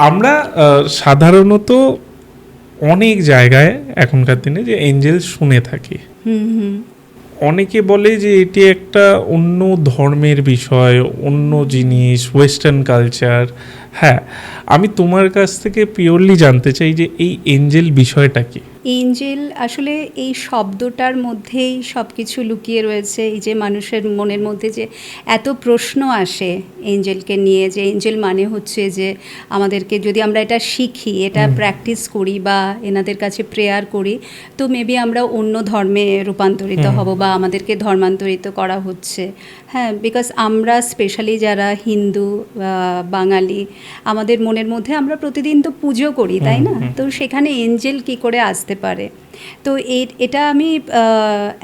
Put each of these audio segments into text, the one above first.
আমরা সাধারণত অনেক জায়গায় এখনকার দিনে যে এঞ্জেল শুনে থাকি, অনেকে বলে যে এটি একটা অন্য ধর্মের বিষয়, অন্য জিনিস, ওয়েস্টার্ন কালচার। হ্যাঁ, আমি তোমার কাছ থেকে পিওরলি জানতে চাই যে এই এঞ্জেল বিষয়টা কি। এঞ্জেল আসলে এই শব্দটার মধ্যেই সব কিছু লুকিয়ে রয়েছে। এই যে মানুষের মনের মধ্যে যে এত প্রশ্ন আসে এঞ্জেলকে নিয়ে, যে এঞ্জেল মানে হচ্ছে যে আমাদেরকে যদি আমরা এটা শিখি, এটা প্র্যাকটিস করি বা এনাদের কাছে প্রেয়ার করি, তো মেবি আমরা অন্য ধর্মে রূপান্তরিত হব বা আমাদেরকে ধর্মান্তরিত করা হচ্ছে। হ্যাঁ, বিকজ আমরা স্পেশালি যারা হিন্দু বাঙালি, আমাদের মনের মধ্যে আমরা প্রতিদিন তো পুজো করি, তাই না? তো সেখানে এঞ্জেল কি করে আসতে পারে? তো এটা আমি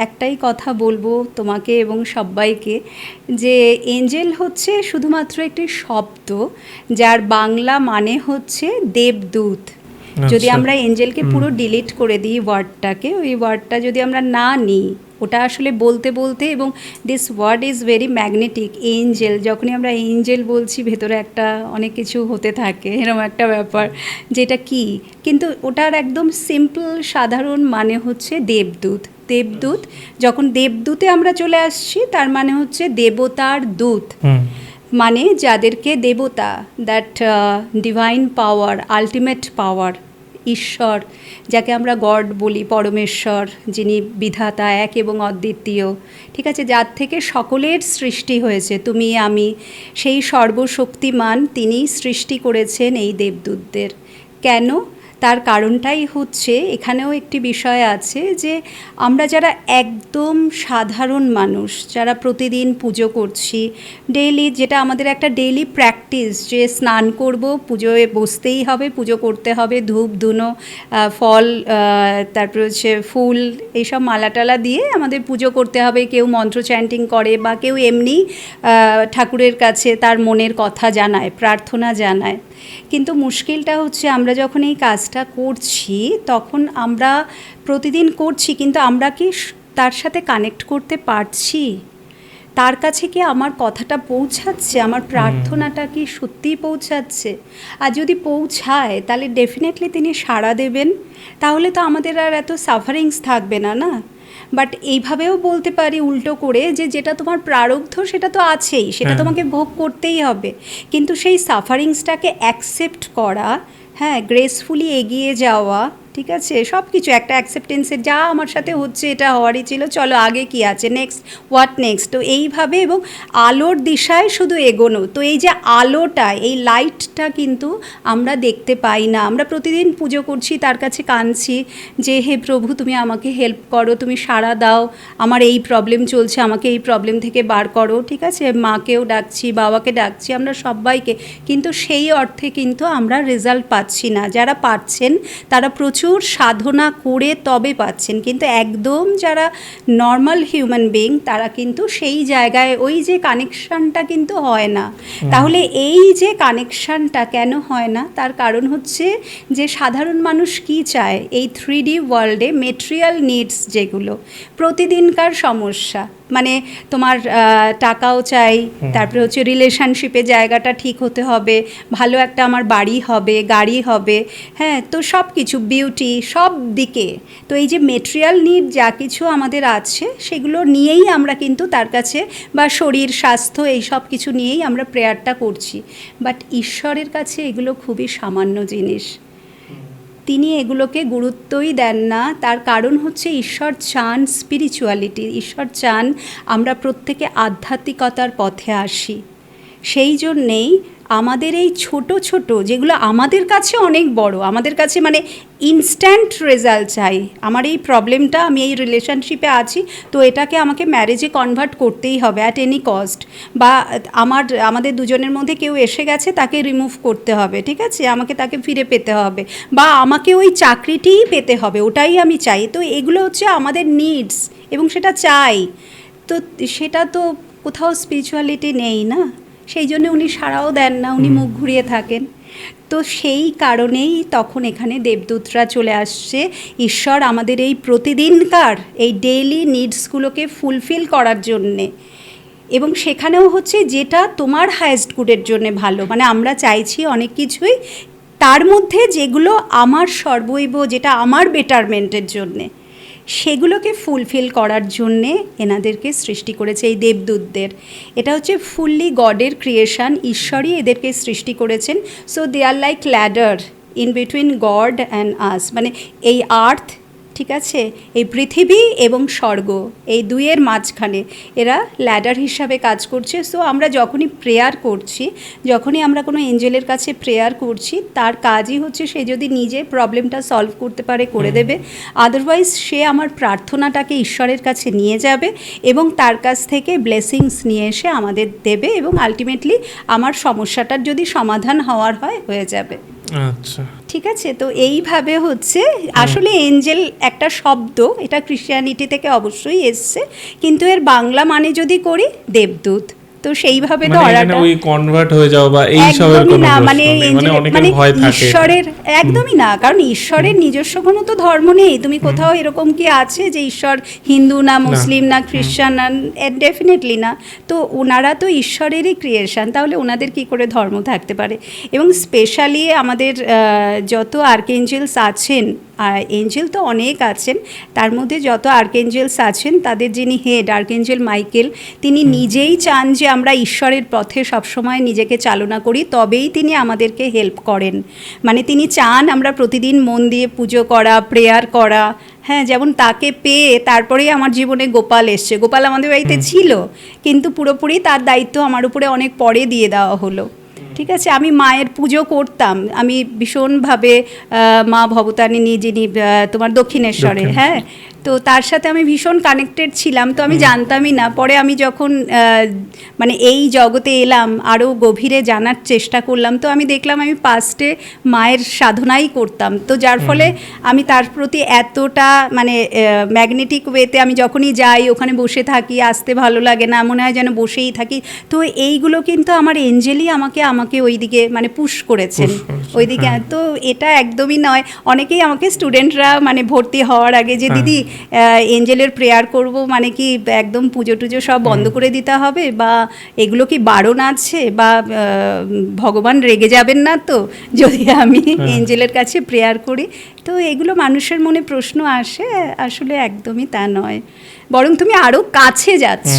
একটাই কথা বলবো তোমাকে এবং সবাইকে, যে এঞ্জেল হচ্ছে শুধুমাত্র একটি শব্দ, যার বাংলা মানে হচ্ছে দেবদূত। যদি আমরা এঞ্জেলকে পুরো ডিলিট করে দিই ওয়ার্ডটাকে, ওই ওয়ার্ডটা যদি আমরা না নিই, ওটা আসলে বলতে বলতে, এবং this word is very magnetic. Angel, যখনই আমরা এঞ্জেল বলছি ভেতরে একটা অনেক কিছু হতে থাকে, এরকম একটা ব্যাপার, যেটা কি, কিন্তু ওটার একদম সিম্পল সাধারণ মানে হচ্ছে দেবদূত। দেবদূত, যখন দেবদূতে আমরা চলে আসছি, তার মানে হচ্ছে দেবতার দূত, মানে যাদেরকে দেবতা, দ্যাট ডিভাইন পাওয়ার, আলটিমেট পাওয়ার, ঈশ্বর, যাকে আমরা গড বলি, পরমেশ্বর, যিনি বিধাতা, এক এবং অদ্বিতীয়, ঠিক আছে, যার থেকে সকলের সৃষ্টি হয়েছে, তুমি আমি, সেই সর্বশক্তিমান তিনিই সৃষ্টি করেছেন এই দেবদূতদের। কেন? তার কারণটাই হচ্ছে, এখানেও একটি বিষয় আছে, যে আমরা যারা একদম সাধারণ মানুষ, যারা প্রতিদিন পুজো করছি, ডেইলি, যেটা আমাদের একটা ডেইলি প্র্যাকটিস, যে স্নান করব, পুজোয় বসতেই হবে, পুজো করতে হবে, ধূপ ধুনো, ফল, তারপরে হচ্ছে ফুল, এইসব মালা টালা দিয়ে আমাদের পুজো করতে হবে। কেউ মন্ত্র চ্যান্টিং করে, বা কেউ এমনি ঠাকুরের কাছে তার মনের কথা জানায়, প্রার্থনা জানায়। কিন্তু মুশকিলটা হচ্ছে, আমরা যখন এই কাজটা করছি, তখন আমরা প্রতিদিন করছি, কিন্তু আমরা কি তার সাথে কানেক্ট করতে পারছি? তার কাছে কি আমার কথাটা পৌঁছাচ্ছে? আমার প্রার্থনাটা কি সত্যিই পৌঁছাচ্ছে? আর যদি পৌঁছায়, তাহলে ডেফিনেটলি তিনি সাড়া দেবেন। তাহলে তো আমাদের আর এত সাফারিংস থাকবে না, না? বাট এইভাবেও বলতে পারি উল্টো করে, যে যেটা তোমার প্রারব্ধ সেটা তো আছেই, সেটা তোমাকে ভোগ করতেই হবে, কিন্তু সেই সাফারিংসটাকে অ্যাকসেপ্ট করা, হ্যাঁ, গ্রেসফুলি এগিয়ে যাওয়া, ঠিক আছে, সব কিছু একটা অ্যাকসেপ্টেন্সের, যা আমার সাথে হচ্ছে এটা হওয়ারই ছিল, চলো আগে কি আছে, নেক্সট, হোয়াট নেক্সট, তো এইভাবে, এবং আলোর দিশায় শুধু এগোনো। তো এই যে আলোটা, এই লাইটটা কিন্তু আমরা দেখতে পাই না। আমরা প্রতিদিন পুজো করছি, তার কাছে কাঁদছি যে হে প্রভু, তুমি আমাকে হেল্প করো, তুমি সাড়া দাও, আমার এই প্রবলেম চলছে, আমাকে এই প্রবলেম থেকে বার করো, ঠিক আছে, মাকেও ডাকছি, বাবাকে ডাকছি, আমরা সবাইকে, কিন্তু সেই অর্থে কিন্তু আমরা রেজাল্ট পাচ্ছি না। যারা পাচ্ছেন তারা প্রচুর সাধনা করে তবে পাচ্ছেন, কিন্তু একদম যারা নর্মাল হিউম্যান বিইং, তারা কিন্তু সেই জায়গায় ওই যে কানেকশানটা কিন্তু হয় না। তাহলে এই যে কানেকশানটা কেন হয় না? তার কারণ হচ্ছে যে সাধারণ মানুষ কি চায়, এই 3D ওয়ার্ল্ডে মেটেরিয়াল নিডস যেগুলো, প্রতিদিনকার সমস্যা, মানে তোমার টাকাও চাই, তারপরে হচ্ছে রিলেশনশিপে জায়গাটা ঠিক হতে হবে, ভালো একটা আমার বাড়ি হবে, গাড়ি হবে, হ্যাঁ, তো সব কিছু, বিউটি, সব দিকে। তো এই যে মেটেরিয়াল নিড যা কিছু আমাদের আছে, সেগুলো নিয়েই আমরা কিন্তু তার কাছে, বা শরীর স্বাস্থ্য, এই সব কিছু নিয়েই আমরা প্রেয়ারটা করছি। বাট ঈশ্বরের কাছে এগুলো খুবই সামান্য জিনিস, তিনি এগুলোকে গুরুত্বই দেন না। তার কারণ হচ্ছে, ঈশ্বর চান স্পিরিচুয়ালিটি, ঈশ্বর চান আমরা প্রত্যেকে আধ্যাত্মিকতার পথে আসি। সেই জন্যেই আমাদের এই ছোট ছোট, যেগুলো আমাদের কাছে অনেক বড়, আমাদের কাছে মানে ইনস্ট্যান্ট রেজাল্ট চাই, আমার এই প্রবলেমটা, আমি এই রিলেশনশিপে আছি, তো এটাকে আমাকে ম্যারেজে কনভার্ট করতেই হবে অ্যাট এনি কস্ট, বা আমাদের দুজনের মধ্যে কেউ এসে গেছে, তাকে রিমুভ করতে হবে, ঠিক আছে, আমাকে তাকে ফিরে পেতে হবে, বা আমাকে ওই চাকরিটিই পেতে হবে, ওটাই আমি চাই। তো এগুলো হচ্ছে আমাদের নিডস, এবং সেটা চাই, তো সেটা তো কোথাও স্পিরিচুয়ালিটি নেই না। সেই জন্য উনি সাড়াও দেন না, উনি মুখ ঘুরিয়ে থাকেন। তো সেই কারণেই তখন এখানে দেবদূতরা চলে আসছে, ঈশ্বর আমাদের এই প্রতিদিনকার এই ডেইলি নিডসগুলোকে ফুলফিল করার জন্যে, এবং সেখানেও হচ্ছে যেটা তোমার হায়েস্ট গুডের জন্য ভালো, মানে আমরা চাইছি অনেক কিছুই, তার মধ্যে যেগুলো আমার সর্বৈব, যেটা আমার বেটারমেন্টের জন্যে, সেগুলোকে ফুলফিল করার জন্যে এনাদেরকে সৃষ্টি করেছে এই দেবদূতদের। এটা হচ্ছে ফুললি গডের ক্রিয়েশন, ঈশ্বরই এদেরকে সৃষ্টি করেছেন। So they are like ladder in between God and us, মানে এই আর্থ, ঠিক আছে, এই পৃথিবী এবং স্বর্গ, এই দুইয়ের মাঝখানে এরা ল্যাডার হিসাবে কাজ করছে। সো আমরা যখনই প্রেয়ার করছি, যখনই আমরা কোনো এঞ্জেলের কাছে প্রেয়ার করছি, তার কাজই হচ্ছে সে যদি নিজে প্রবলেমটা সলভ করতে পারে করে দেবে, আদারওয়াইজ সে আমার প্রার্থনাটাকে ঈশ্বরের কাছে নিয়ে যাবে এবং তার কাছ থেকে ব্লেসিংস নিয়ে এসে আমাদের দেবে এবং আলটিমেটলি আমার সমস্যাটার যদি সমাধান হওয়ার হয় হয়ে যাবে। আচ্ছা, ঠিক আছে। তো এইভাবে হচ্ছে আসলে এঞ্জেল একটা শব্দ, এটা ক্রিশ্চিয়ানিটি থেকে অবশ্যই এসছে, কিন্তু এর বাংলা মানে যদি করি দেবদূত, তো সেইভাবে মানে ধরাটা এখানে ওই কনভার্ট হয়ে যাও বা এই সবের একদমই কোনো না, প্রশ্ন মানে নেই, মানে অনেকের মানে ভয় থাকে। ঈশ্বরের একদমই না, কারণ ঈশ্বরের নিজস্ব কোনো তো ধর্ম নেই। তুমি কোথাও এরকম কি আছে যে ঈশ্বর হিন্দু না, মুসলিম না, খ্রিস্টান না? ডেফিনেটলি না। তো ওনারা তো ঈশ্বরেরই ক্রিয়েশন, তাহলে ওনাদের কি করে ধর্ম থাকতে পারে? এবং স্পেশালি আমাদের যত আর্কএঞ্জেলস আছেন, এঞ্জেল তো অনেক আছেন, তার মধ্যে যত আর্কএঞ্জেলস আছেন তাদের যিনি হেড আর্কএঞ্জেল মাইকেল, তিনি নিজেই চান যে আমরা ঈশ্বরের পথে সবসময় নিজেকে চালনা করি, তবেই তিনি আমাদেরকে হেল্প করেন। মানে তিনি চান আমরা প্রতিদিন মন দিয়ে পুজো করা, প্রেয়ার করা। হ্যাঁ, যেমন তাকে পেয়ে তারপরেই আমার জীবনে গোপাল এসছে। গোপাল আমাদের বাড়িতে ছিল, কিন্তু পুরোপুরি তার দায়িত্ব আমার উপরে অনেক পরে দিয়ে দেওয়া হলো। ঠিক আছে, আমি মায়ের পুজো করতাম, আমি ভীষণভাবে মা ভবতারিণী যিনি তোমার দক্ষিণেশ্বরে, হ্যাঁ, তো তার সাথে আমি ভীষণ কানেক্টেড ছিলাম। তো আমি জানতামই না, পরে আমি যখন মানে এই জগতে এলাম, আরও গভীরে জানার চেষ্টা করলাম, তো আমি দেখলাম আমি পাস্টে মায়ের সাধনাই করতাম। তো যার ফলে আমি তার প্রতি এতটা মানে ম্যাগনেটিক ওয়েতে আমি যখনই যাই ওখানে বসে থাকি, আসতে ভালো লাগে না, মনে হয় যেন বসেই থাকি। তো এইগুলো কিন্তু আমার এঞ্জেলই আমাকে ওইদিকে মানে পুশ করেছেন ওইদিকে। তো এটা একদমই নয়, অনেকেই আমাকে স্টুডেন্টরা মানে ভর্তি হওয়ার আগে যে দিদি এঞ্জেলের প্রেয়ার করব মানে কি একদম পুজো টুজো সব বন্ধ করে দিতে হবে, বা এগুলো কি বারণ আছে, বা ভগবান রেগে যাবেন না তো যদি আমি এঞ্জেলের কাছে প্রেয়ার করি? তো এগুলো মানুষের মনে প্রশ্ন আসে, আসলে একদমই তা নয়, বরং তুমি আরও কাছে যাচ্ছ।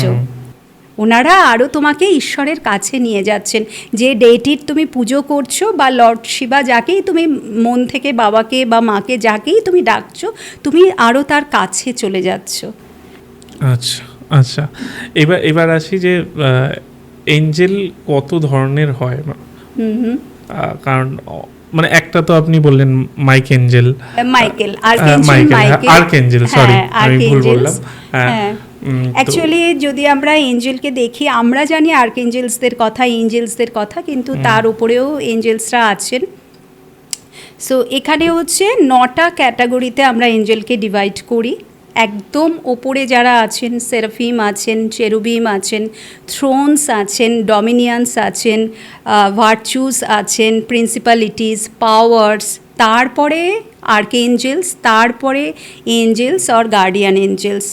ওনারা আরও তোমাকে ঈশ্বরের কাছে নিয়ে যাচ্ছেন। যে ডেটির তুমি পুজো করছো বা লর্ড শিবা যাকেই তুমি মন থেকে, বাবাকে বা মাকে যাকেই তুমি ডাকছো, তুমি আরও তার কাছে চলে যাচ্ছ। আচ্ছা আচ্ছা, এবার আসি যে এঞ্জেল কত ধরনের হয়? কারণ মানে একটা তো আপনি বললেন মাইকেল, সরি আমি ভুল বললাম। অ্যাকচুয়ালি যদি আমরা এঞ্জেলকে দেখি, আমরা জানি আর্কএঞ্জেলসদের কথা, এঞ্জেলসদের কথা, কিন্তু তার উপরেও এঞ্জেলসরা আছেন। সো এখানে হচ্ছে 9টা ক্যাটাগরিতে আমরা এঞ্জেলকে ডিভাইড করি। একদম ওপরে যারা আছেন, সেরাফিম আছেন, চেরুবিম আছেন, থ্রোনস আছেন, ডমিনিয়ান্স আছেন, ভার্চুস আছেন, প্রিন্সিপালিটিস, পাওয়ার্স, তারপরে আর্কএঞ্জেলস, তারপরে এঞ্জেলস অর গার্ডিয়ান এঞ্জেলস।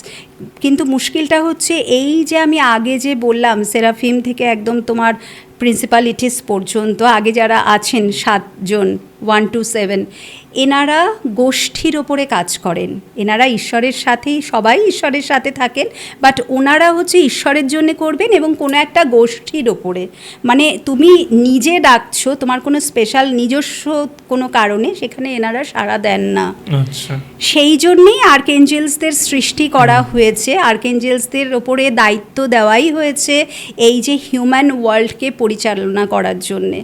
কিন্তু মুশকিলটা হচ্ছে এই যে আমি আগে যে বললাম সেরাফিম থেকে একদম তোমার প্রিন্সিপালিটিস পর্যন্ত আগে যারা আছেন 7 জন 1 to 7, এনারা গোষ্ঠীর ওপরে কাজ করেন। এনারা ঈশ্বরের সাথেই, সবাই ঈশ্বরের সাথে থাকেন, বাট ওনারা হচ্ছে ঈশ্বরের জন্য করবেন এবং কোনো একটা গোষ্ঠীর ওপরে। মানে তুমি নিজে ডাকছো, তোমার কোনো স্পেশাল নিজস্ব কোনো কারণে, সেখানে এনারা সাড়া দেন না। আচ্ছা, সেই জন্যেই আর্কএঞ্জেলসদের সৃষ্টি করা হয়েছে, আর্কএঞ্জেলসদের ওপরে দায়িত্ব দেওয়াই হয়েছে এই যে হিউম্যান ওয়ার্ল্ডকে পরিচালনা করার জন্যে,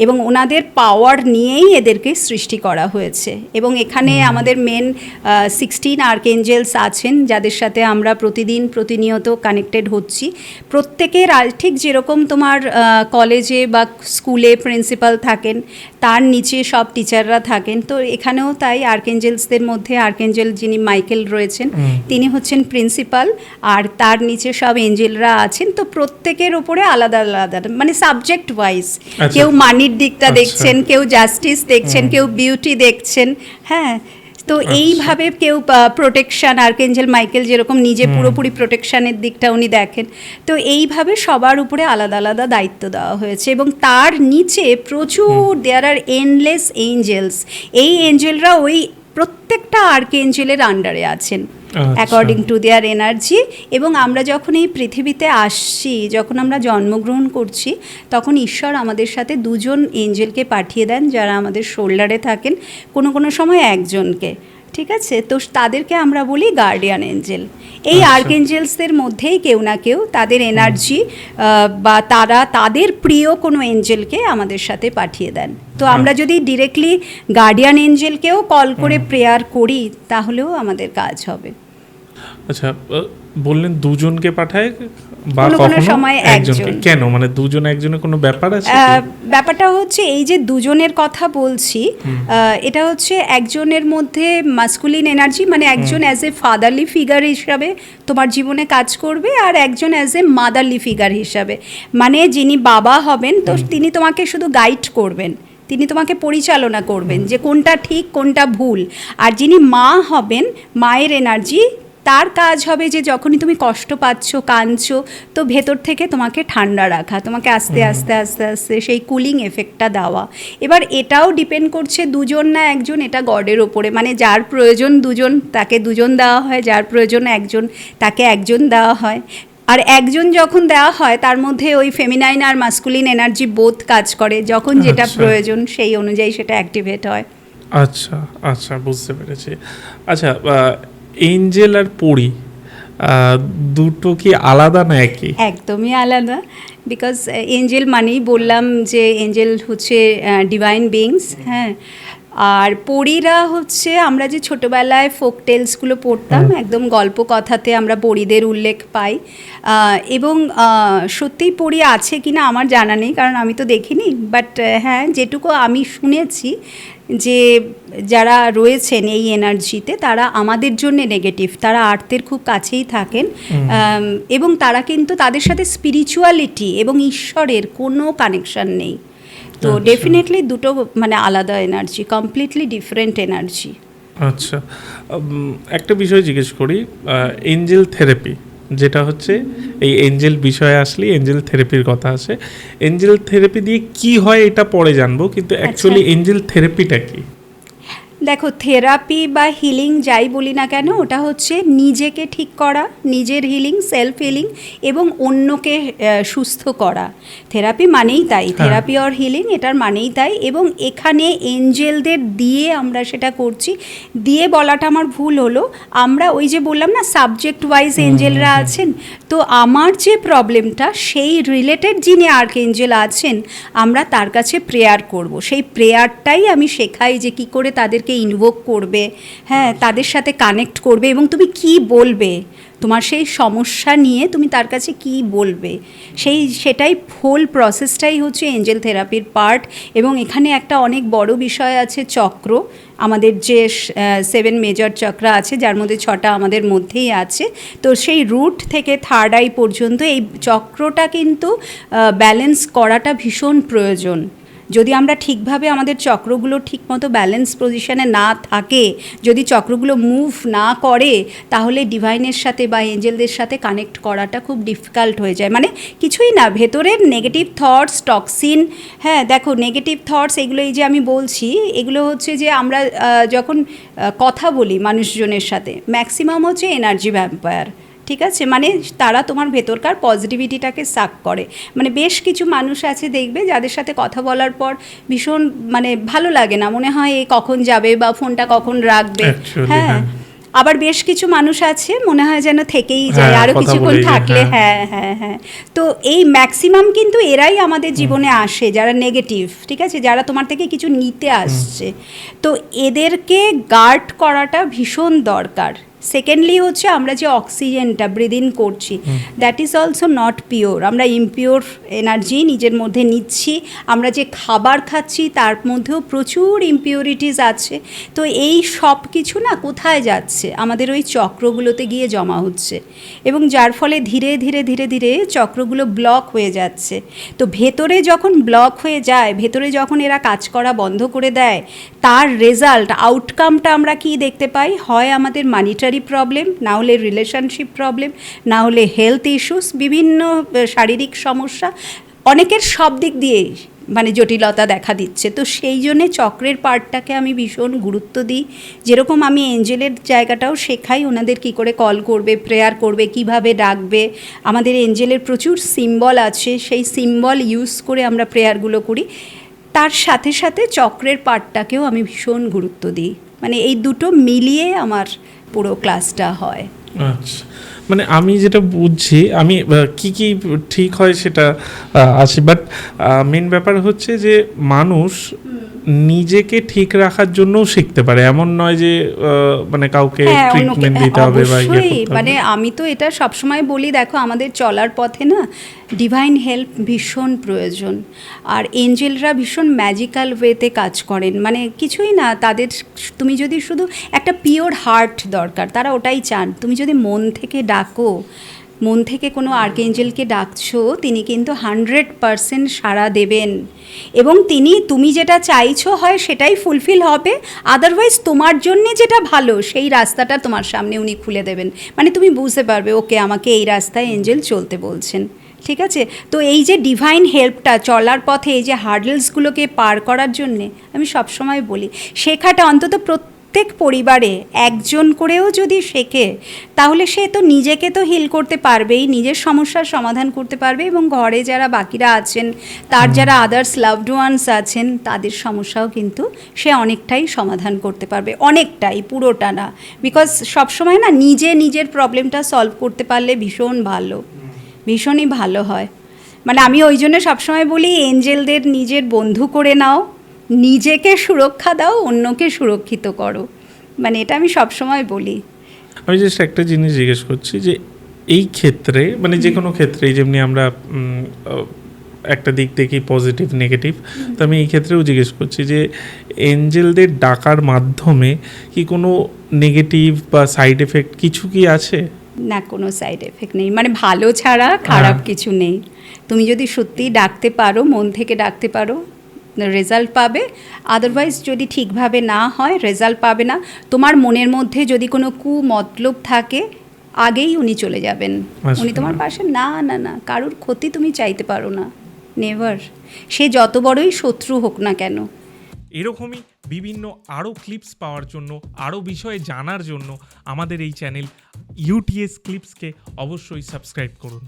এবং ওনাদের পাওয়ার নিয়েই এদেরকে সৃষ্টি করা হয়েছে। এবং এখানে আমাদের মেন 16 আর্কএঞ্জেলস আছেন, যাদের সাথে আমরা প্রতিনিয়ত কানেক্টেড হচ্ছি। প্রত্যেকের ঠিক যেরকম তোমার কলেজে বা স্কুলে প্রিন্সিপাল থাকেন, তার নিচে সব টিচাররা থাকেন, তো এখানেও তাই আর্কএঞ্জেলসদের মধ্যে আর্কএঞ্জেল যিনি মাইকেল রয়েছেন, তিনি হচ্ছেন প্রিন্সিপাল, আর তার নিচে সব এঞ্জেলরা আছেন। তো প্রত্যেকের ওপরে আলাদা আলাদা মানে সাবজেক্ট ওয়াইজ, কেউ মানির দিকটা দেখছেন, কেউ জাস্টিস দেখছেন, কেউ বিউটি দেখছেন, হ্যাঁ, তো এইভাবে কেউ প্রোটেকশান, আর্কেঞ্জেল মাইকেল যেরকম নিজে পুরোপুরি প্রোটেকশানের দিকটা উনি দেখেন, তো এইভাবে সবার উপরে আলাদা আলাদা দায়িত্ব দেওয়া হয়েছে। এবং তার নিচে প্রচুর দেয়ার আর এন্ডলেস এঞ্জেলস। এই এঞ্জেলরা ওই প্রত্যেকটা আর্কেঞ্জেলের আন্ডারে আছেন অ্যাকর্ডিং টু দেয়ার এনার্জি। এবং আমরা যখন এই পৃথিবীতে আসছি, যখন আমরা জন্মগ্রহণ করছি, তখন ঈশ্বর আমাদের সাথে দুজন এঞ্জেলকে পাঠিয়ে দেন যারা আমাদের শোল্ডারে থাকেন, কোনো কোনো সময় একজনকে, ঠিক আছে? তো তাদেরকে আমরা বলি গার্ডিয়ান এঞ্জেল। এই আর্কএঞ্জেলসদের মধ্যেই কেউ না কেউ তাদের এনার্জি বা তারা তাদের প্রিয় কোনো এঞ্জেলকে আমাদের সাথে পাঠিয়ে দেন। তো আমরা যদি ডিরেক্টলি গার্ডিয়ান এঞ্জেলকেও কল করে প্রেয়ার করি তাহলেও আমাদের কাজ হবে। আচ্ছা, বললেন দুজনকে পাঠায় বা কোনো কখনো সময় একজনকে, কেন মানে দুজন একজনের কোনো ব্যাপার আছে? ব্যাপারটা হচ্ছে এই যে দুজনের কথা বলছি, এটা হচ্ছে একজনের মধ্যে মাস্কুলিন এনার্জি, মানে একজন অ্যাজ এ ফাদারলি ফিগার হিসাবে তোমার জীবনে কাজ করবে, আর একজন অ্যাজ এ মাদারলি ফিগার হিসাবে, মানে যিনি বাবা হবেন তো তিনি তোমাকে শুধু গাইড করবেন, তিনি তোমাকে পরিচালনা করবেন যে কোনটা ঠিক কোনটা ভুল। আর যিনি মা হবেন, মায়ের এনার্জি, তার কাজ হবে যে যখনই তুমি কষ্ট পাচ্ছ, কাঁদছো, তো ভেতর থেকে তোমাকে ঠান্ডা রাখা, তোমাকে আস্তে আস্তে আস্তে আস্তে সেই কুলিং এফেক্টটা দেওয়া। এবার এটাও ডিপেন্ড করছে দুজন না একজন, এটা গডের ওপরে, মানে যার প্রয়োজন দুজন তাকে দুজন দেওয়া হয়, যার প্রয়োজন একজন তাকে একজন দেওয়া হয়। আর একজন যখন দেওয়া হয় তার মধ্যে ওই ফেমিনাইন আর মাস্কুলিন এনার্জি বোথ কাজ করে, যখন যেটা প্রয়োজন সেই অনুযায়ী সেটা অ্যাক্টিভেট হয়। আচ্ছা আচ্ছা, বুঝতে পেরেছি। আচ্ছা, এঞ্জেল আর পরী দুটো কি আলাদা না একই? একদমই আলাদা, বিকজ এঞ্জেল মানেই বললাম যে এঞ্জেল হচ্ছে ডিভাইন বিংস, হ্যাঁ। আর পরীরা হচ্ছে আমরা যে ছোটোবেলায় ফোক টেলসগুলো পড়তাম, একদম গল্প কথাতে আমরা পরীদের উল্লেখ পাই। এবং সত্যিই পরী আছে কি না আমার জানা নেই, কারণ আমি তো দেখিনি, বাট হ্যাঁ যেটুকু আমি শুনেছি যে যারা রয়েছেন এই এনার্জিতে তারা আমাদের জন্য নেগেটিভ, তারা আর্থের খুব কাছেই থাকেন, এবং তারা কিন্তু তাদের সাথে স্পিরিচুয়ালিটি এবং ঈশ্বরের কোনো কানেকশন নেই। তো ডেফিনেটলি দুটো মানে আলাদা এনার্জি, কমপ্লিটলি ডিফারেন্ট এনার্জি। আচ্ছা, একটা বিষয় জিজ্ঞেস করি, এঞ্জেল থেরাপি যেটা হচ্ছে, এই এঞ্জেল বিষয়ে আসলে এঞ্জেল থেরাপির কথা আসে, এঞ্জেল থেরাপি দিয়ে কি হয় এটা পরে জানবো, কিন্তু অ্যাকচুয়ালি এঞ্জেল থেরাপিটা কি? দেখো, থেরাপি বা হিলিং যাই বলি না কেন, ওটা হচ্ছে নিজেকে ঠিক করা, নিজের হিলিং, সেলফ হিলিং, এবং অন্যকে সুস্থ করা। থেরাপি মানেই তাই, থেরাপি অর হিলিং এটার মানেই তাই। এবং এখানে এঞ্জেলদের দিয়ে আমরা সেটা করছি। দিয়ে বলাটা আমার ভুল হলো, আমরা ওই যে বললাম না সাবজেক্ট ওয়াইজ এঞ্জেলরা আছেন, তো আমার যে প্রবলেমটা সেই রিলেটেড যিনি আর্কএঞ্জেল আছেন আমরা তার কাছে প্রেয়ার করব। সেই প্রেয়ারটাই আমি শেখাই যে কী করে তাদেরকে ইনভোক করবে, হ্যাঁ, তাদের সাথে কানেক্ট করবে, এবং তুমি কি বলবে, তোমার সেই সমস্যা নিয়ে তুমি তার কাছে কি বলবে, সেটাই হোল প্রসেসটাই হচ্ছে এঞ্জেল থেরাপির পার্ট। এবং এখানে একটা অনেক বড় বিষয় আছে চক্র, আমাদের যে 7 মেজর চক্র আছে যার মধ্যে 6টা আমাদের মধ্যেই আছে। তো সেই রুট থেকে থার্ড আই পর্যন্ত এই চক্রটা কিন্তু ব্যালেন্স করাটা ভীষণ প্রয়োজন। যদি আমরা ঠিকভাবে আমাদের চক্রগুলো ঠিকমতো ব্যালেন্স পজিশনে না থাকে, যদি চক্রগুলো মুভ না করে, তাহলে ডিভাইনের সাথে বা এঞ্জেলদের সাথে কানেক্ট করাটা খুব ডিফিকাল্ট হয়ে যায়। মানে কিছুই না, ভেতরের নেগেটিভ থটস, টক্সিন, হ্যাঁ দেখো নেগেটিভ থটস এগুলো এই যে আমি বলছি, এগুলো হচ্ছে যে আমরা যখন কথা বলি মানুষজনের সাথে, ম্যাক্সিমাম হচ্ছে এনার্জি ভ্যাম্পায়ার, ঠিক আছে? মানে তারা তোমার ভেতরকার পজিটিভিটিটাকে সাক করে। মানে বেশ কিছু মানুষ আছে দেখবে যাদের সাথে কথা বলার পর ভীষণ মানে ভালো লাগে না, মনে হয় এই কখন যাবে বা ফোনটা কখন রাখবে, হ্যাঁ। আবার বেশ কিছু মানুষ আছে মনে হয় যেন থেকেই যায়, আরও কিছুক্ষণ থাকলে, হ্যাঁ হ্যাঁ হ্যাঁ। তো এই ম্যাক্সিমাম কিন্তু এরাই আমাদের জীবনে আসে যারা নেগেটিভ, ঠিক আছে, যারা তোমার থেকে কিছু নিতে আসছে। তো এদেরকে গার্ড করাটা ভীষণ দরকার। সেকেন্ডলি হচ্ছে আমরা যে অক্সিজেনটা ব্রিদ ইন করছি, that is also not pure. আমরা ইমপিওর এনার্জি নিজের মধ্যে নিচ্ছি। আমরা যে খাবার খাচ্ছি তার মধ্যেও প্রচুর ইমপিউরিটিস আছে। তো এই সব কিছু না কোথায় যাচ্ছে, আমাদের ওই চক্রগুলোতে গিয়ে জমা হচ্ছে, এবং যার ফলে ধীরে ধীরে ধীরে ধীরে চক্রগুলো ব্লক হয়ে যাচ্ছে। তো ভেতরে যখন ব্লক হয়ে যায়, ভেতরে যখন এরা কাজ করা বন্ধ করে দেয়, তার রেজাল্ট আউটকামটা আমরা কি দেখতে পাই, হয় আমাদের মানিটারি প্রবলেম, না হলে রিলেশনশিপ প্রবলেম, না হলে হেলথ ইস্যুস, বিভিন্ন শারীরিক সমস্যা, অনেকের সব দিক দিয়েই মানে জটিলতা দেখা দিচ্ছে। তো সেই জন্যে চক্রের পার্টটাকে আমি ভীষণ গুরুত্ব দিই। যেরকম আমি এঞ্জেলের জায়গাটাও শেখাই, ওনাদের কি করে কল করবে, প্রেয়ার করবে, কিভাবে ডাকবে। আমাদের এঞ্জেলের প্রচুর সিম্বল আছে, সেই সিম্বল ইউজ করে আমরা প্রেয়ারগুলো করি। তার সাথে সাথে চক্রের পার্টটাকেও আমি ভীষণ গুরুত্ব দিই। মানে এই দুটো মিলিয়ে আমার পুরো ক্লাসটা হয়। আচ্ছা, মানে আমি যেটা বুঝছি, আমি কি কি ঠিক হয় সেটা আছে, বাট মেন ব্যাপার হচ্ছে যে মানুষ নিজেকে ঠিক রাখার জন্যও শিখতে পারে, এমন নয় যে মানে কাউকে ট্রিটমেন্ট দিতে হবে বা ইয়ে অবশ্যই। করতে মানে হবে। আমি তো এটা সবসময় বলি, দেখো আমাদের চলার পথে না ডিভাইন হেল্প ভীষণ প্রয়োজন। আর এঞ্জেলরা ভীষণ ম্যাজিক্যাল ওয়েতে কাজ করেন, মানে কিছুই না, তাদের তুমি যদি শুধু একটা পিওর হার্ট দরকার, তারা ওটাই চান। তুমি যদি মন থেকে ডাকো, মন থেকে কোনো আর্কএঞ্জেলকে ডাকছো, তিনি কিন্তু 100% সাড়া দেবেন। এবং তুমি যেটা চাইছো হয় সেটাই ফুলফিল হবে, আদারওয়াইজ তোমার জন্যে যেটা ভালো সেই রাস্তাটা তোমার সামনে উনি খুলে দেবেন। মানে তুমি বুঝতে পারবে, ওকে আমাকে এই রাস্তায় এঞ্জেল চলতে বলছেন, ঠিক আছে। তো এই যে ডিভাইন হেল্পটা চলার পথে, এই যে হার্ডেলসগুলোকে পার করার জন্যে আমি সবসময় বলি, শেখাটা অন্তত প্রত্যেক পরিবারে একজন করেও যদি শেখে, তাহলে সে তো নিজেকে তো হিল করতে পারবেই, নিজের সমস্যার সমাধান করতে পারবে, এবং ঘরে যারা বাকিরা আছেন, তার যারা আদার্স লাভড ওয়ান্স আছেন, তাদের সমস্যাও কিন্তু সে অনেকটাই সমাধান করতে পারবে, অনেকটাই, পুরোটা না। বিকজ সবসময় না নিজের প্রবলেমটা সলভ করতে পারলে ভীষণ ভালো, ভীষণই ভালো হয়। মানে আমি ওই জন্য সবসময় বলি, এঞ্জেলদের নিজের বন্ধু করে নাও, নিজেকে সুরক্ষা দাও, অন্যকে সুরক্ষিত করো। মানে এটা আমি সবসময় বলি। আমি জাস্ট একটা জিনিস জিজ্ঞেস করছি যে এই ক্ষেত্রে, মানে যে কোনো ক্ষেত্রেই যেমনি আমরা একটা দিক দেখি পজিটিভ নেগেটিভ, তো আমি এই ক্ষেত্রেও জিজ্ঞেস করছি যে এঞ্জেলদের ডাকার মাধ্যমে কি কোনো নেগেটিভ বা সাইড এফেক্ট কিছু কি আছে? না, কোনো সাইড এফেক্ট নেই, মানে ভালো ছাড়া খারাপ কিছু নেই। তুমি যদি সত্যিই ডাকতে পারো, মন থেকে ডাকতে পারো, রেজাল্ট পাবে। আদারওয়াইজ যদি ঠিকভাবে না হয়, রেজাল্ট পাবে না। তোমার মনের মধ্যে যদি কোনো কুমতলব থাকে, আগেই উনি চলে যাবেন। আচ্ছা। উনি তোমার পাশে না না না কারোর ক্ষতি তুমি চাইতে পারো না, নেভার। সে যত বড়ই শত্রু হোক না কেন। এরকমই বিভিন্ন আরও ক্লিপস পাওয়ার জন্য, আরও বিষয়ে জানার জন্য আমাদের এই চ্যানেল ইউটিএস ক্লিপসকে অবশ্যই সাবস্ক্রাইব করুন।